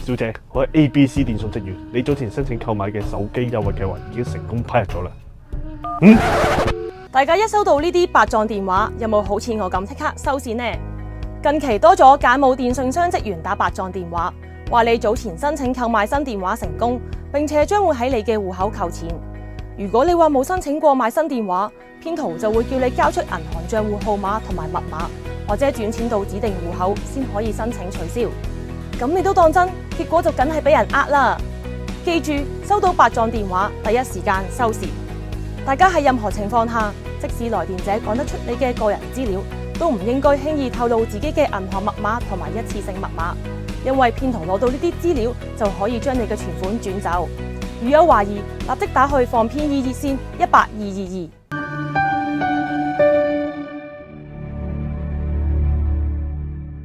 小姐，我係 ABC 電信職員，你早前申請購買嘅手機優惠計劃已經成功批入咗啦。大家一收到呢啲白撞電話，有冇好似我咁即刻收線呢？近期多咗假冒電信商職員打白撞電話，話你早前申請購買新電話成功，並且將會喺你嘅戶口扣錢。如果你話冇申請過買新電話，騙徒就會叫你交出銀行賬戶號碼同埋密碼，或者轉錢到指定戶口先可以申請取消。咁你都當真，結果就梗係俾人呃啦。記住，收到白撞電話，第一時間收線。大家喺任何情況下，即使來電者講得出你嘅個人資料，都唔應該輕易透露自己嘅銀行密碼同埋一次性密碼，因為騙徒攞到呢啲資料就可以將你嘅存款轉走。如有懷疑，立即打去防騙易熱線182222。